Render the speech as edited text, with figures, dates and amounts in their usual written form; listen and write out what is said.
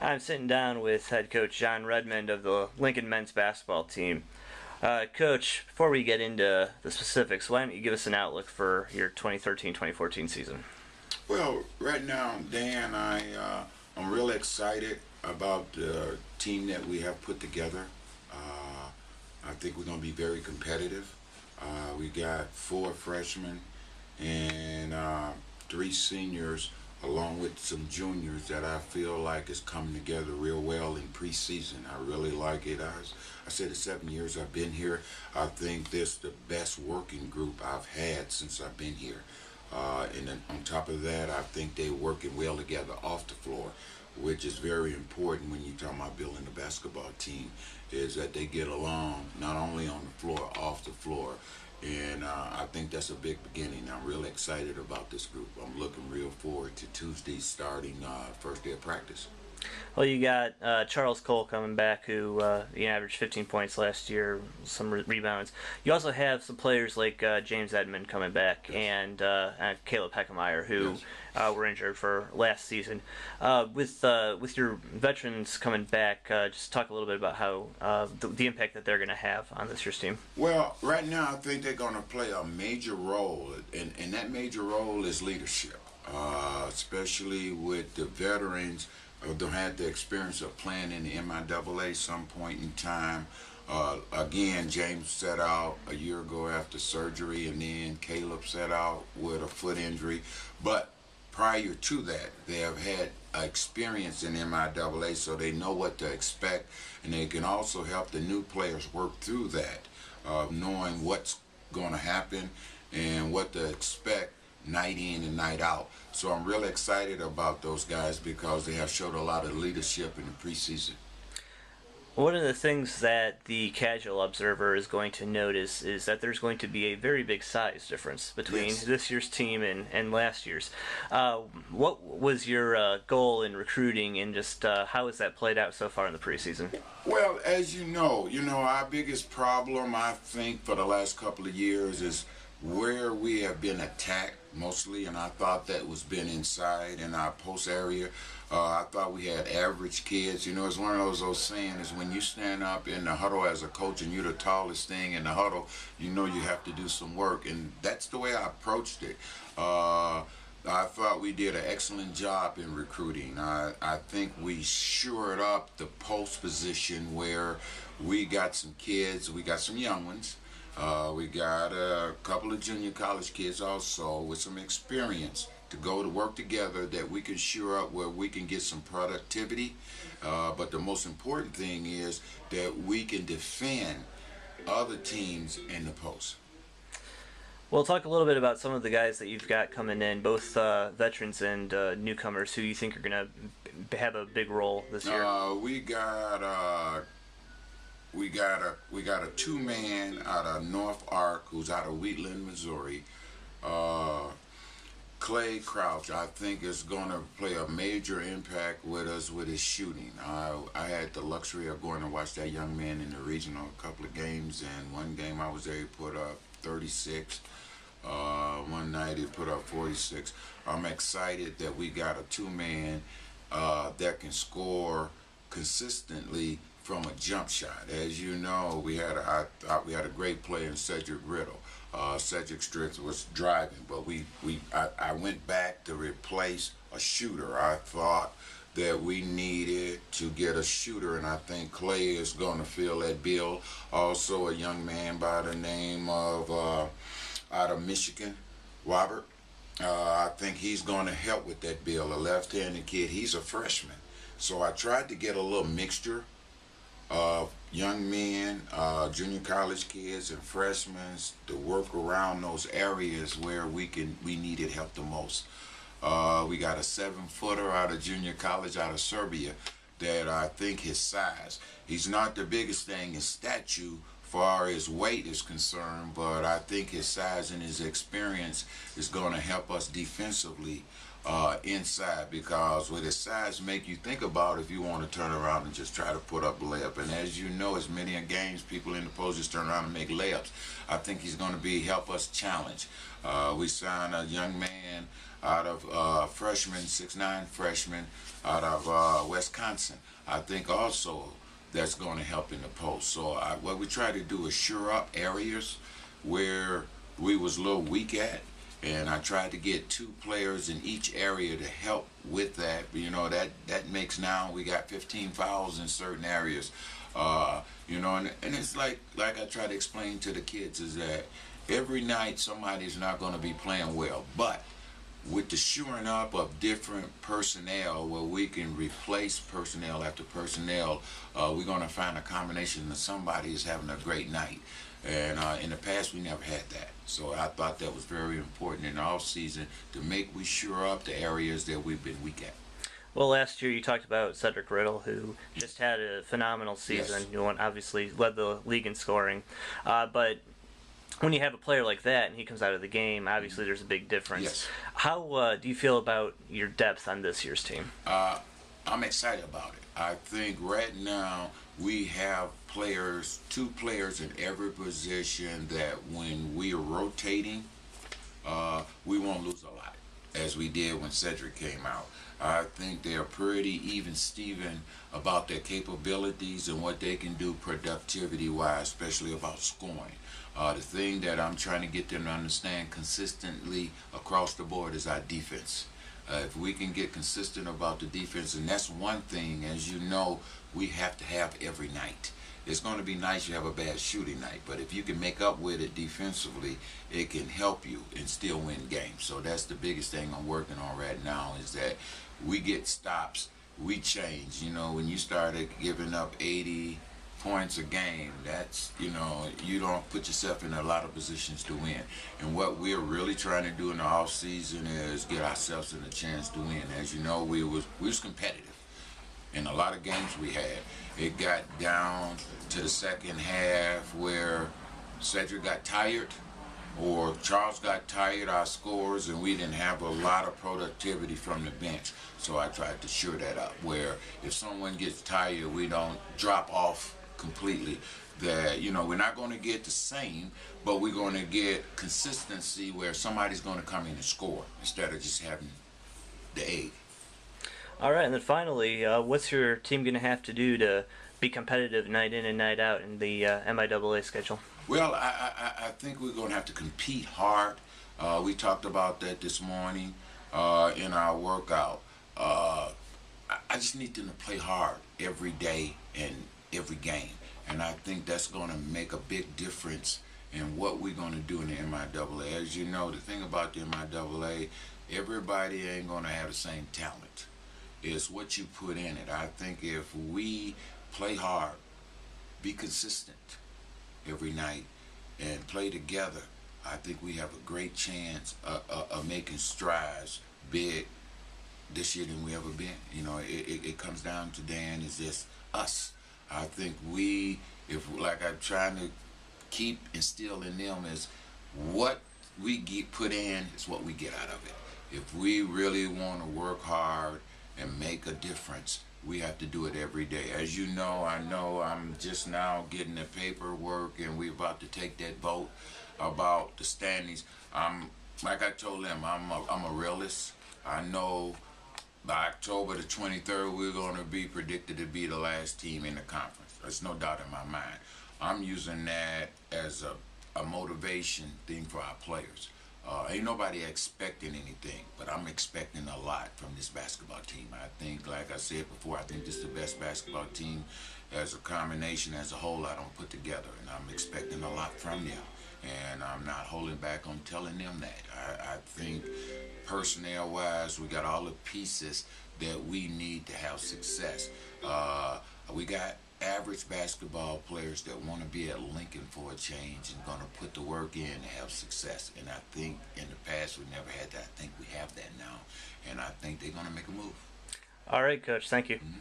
I'm sitting down with head coach John Redmond of the Lincoln men's basketball team. Coach, before we get into the specifics, why don't you give us an outlook for your 2013-2014 season? Well, right now, Dan, I'm really excited about the team that we have put together. I think we're going to be very competitive. We got 4 freshmen and 3 seniors, along with some juniors that I feel like is coming together real well in preseason. I really like it. I said the 7 years I've been here, I think this is the best working group I've had since I've been here. And then on top of that, I think they're working well together off the floor, which is very important when you're talking about building a basketball team, is that they get along not only on the floor, off the floor. And I think that's a big beginning. I'm really excited about this group. I'm looking real forward to Tuesday starting first day of practice. Well, you got Charles Cole coming back, who he averaged 15 points last year, some rebounds. You also have some players like James Edmond coming back, yes, and Caleb Heckemeyer, who yes, were injured for last season. With your veterans coming back, just talk a little bit about how the impact that they're going to have on this year's team. Well, right now I think they're going to play a major role, and that major role is leadership, especially with the veterans. Don't have the experience of playing in the MIAA some point in time. Again, James set out a year ago after surgery, and then Caleb set out with a foot injury. But prior to that, they have had experience in MIAA, so they know what to expect, and they can also help the new players work through that, knowing what's going to happen and what to expect night in and night out. So I'm really excited about those guys because they have showed a lot of leadership in the preseason. One of the things that the casual observer is going to notice is that there's going to be a very big size difference between yes, this year's team and last year's. What was your goal in recruiting, and just how has that played out so far in the preseason? Well, as you know, our biggest problem, I think, for the last couple of years is where we have been attacked mostly, and I thought that was been inside in our post area. I thought we had average kids. It's one of those saying is when you stand up in the huddle as a coach and you're the tallest thing in the huddle, you have to do some work, and that's the way I approached it. I thought we did an excellent job in recruiting. I think we shored up the post position where we got some kids, we got some young ones. We got a couple of junior college kids also with some experience to go to work together that we can shore up where we can get some productivity. But the most important thing is that we can defend other teams in the post. Well, talk a little bit about some of the guys that you've got coming in, both veterans and newcomers, who you think are going to have a big role this year. We got a 2-man out of North Ark who's out of Wheatland, Missouri. Clay Crouch, I think, is going to play a major impact with us with his shooting. I had the luxury of going to watch that young man in the regional a couple of games, and one game I was there, he put up 36. One night he put up 46. I'm excited that we got a 2-man that can score consistently from a jump shot. As you know, we had a great player in Cedric Riddle. Cedric's strength was driving, but I went back to replace a shooter. I thought that we needed to get a shooter, and I think Clay is going to fill that bill. Also, a young man by the name of out of Michigan, Robert. I think he's going to help with that bill. A left-handed kid. He's a freshman, so I tried to get a little mixture of young men, junior college kids, and freshmen to work around those areas where we needed help the most. We got a 7-footer out of junior college out of Serbia that I think his size. He's not the biggest thing in stature far as weight is concerned, but I think his size and his experience is going to help us defensively inside, because with his size make you think about if you want to turn around and just try to put up a layup. And as you know, as many games people in the post just turn around and make layups. I think he's going to help us challenge. We signed a young man out of freshman, 6'9" freshman out of Wisconsin. I think also that's going to help in the post. So what we try to do is shore up areas where we was a little weak at, and I tried to get 2 players in each area to help with that. You know, that makes now we got 15 fouls in certain areas. You know, and it's like I try to explain to the kids is that every night somebody's not going to be playing well, but with the shoring up of different personnel where we can replace personnel after personnel, we're going to find a combination that somebody is having a great night. And in the past, we never had that. So I thought that was very important in the off season to we shore up the areas that we've been weak at. Well, last year you talked about Cedric Riddle, who just had a phenomenal season. Yes. You know, obviously led the league in scoring. But when you have a player like that and he comes out of the game, obviously there's a big difference. Yes. How do you feel about your depth on this year's team? I'm excited about it. I think right now we have 2 players in every position that when we are rotating, we won't lose a lot, as we did when Cedric came out. I think they're pretty even about their capabilities and what they can do productivity-wise, especially about scoring. The thing that I'm trying to get them to understand consistently across the board is our defense. If we can get consistent about the defense, and that's one thing, as you know, we have to have every night. It's going to be nice you have a bad shooting night, but if you can make up with it defensively, it can help you and still win games. So that's the biggest thing I'm working on right now, is that we get stops, we change. You know, when you started giving up 80 points a game, that's, you know, you don't put yourself in a lot of positions to win. And what we're really trying to do in the off season is get ourselves in a chance to win. As you know, we was competitive in a lot of games we had. It got down to the second half where Cedric got tired or Charles got tired, our scores, and we didn't have a lot of productivity from the bench. So I tried to shore that up, where if someone gets tired, we don't drop off completely. That, you know, we're not going to get the same, but we're going to get consistency where somebody's going to come in and score instead of just having the aid. All right, and then finally, what's your team going to have to do to be competitive night in and night out in the MIAA schedule? Well, I think we're going to have to compete hard. We talked about that this morning in our workout. I just need them to play hard every day and every game. And I think that's going to make a big difference in what we're going to do in the MIAA. As you know, the thing about the MIAA, everybody ain't going to have the same talent. It's what you put in it. I think if we play hard, be consistent every night, and play together, I think we have a great chance of making strides big this year than we ever been. You know, it comes down to, Dan, is just us. I think like I'm trying to keep instill in them, is what we put in is what we get out of it. If we really want to work hard and make a difference, we have to do it every day. As you know, I know I'm just now getting the paperwork, and we're about to take that vote about the standings. Like I told them, I'm a realist. I know by October the 23rd, we're going to be predicted to be the last team in the conference. There's no doubt in my mind. I'm using that as a motivation thing for our players. Ain't nobody expecting anything, but I'm expecting a lot from this basketball team. I think, like I said before, I think this is the best basketball team as a combination, as a whole, I don't put together, and I'm expecting a lot from them. And I'm not holding back on telling them that. I think personnel-wise, we got all the pieces that we need to have success. We got average basketball players that want to be at Lincoln for a change and going to put the work in to have success. And I think in the past we never had that. I think we have that now. And I think they're going to make a move. All right, Coach. Thank you. Mm-hmm.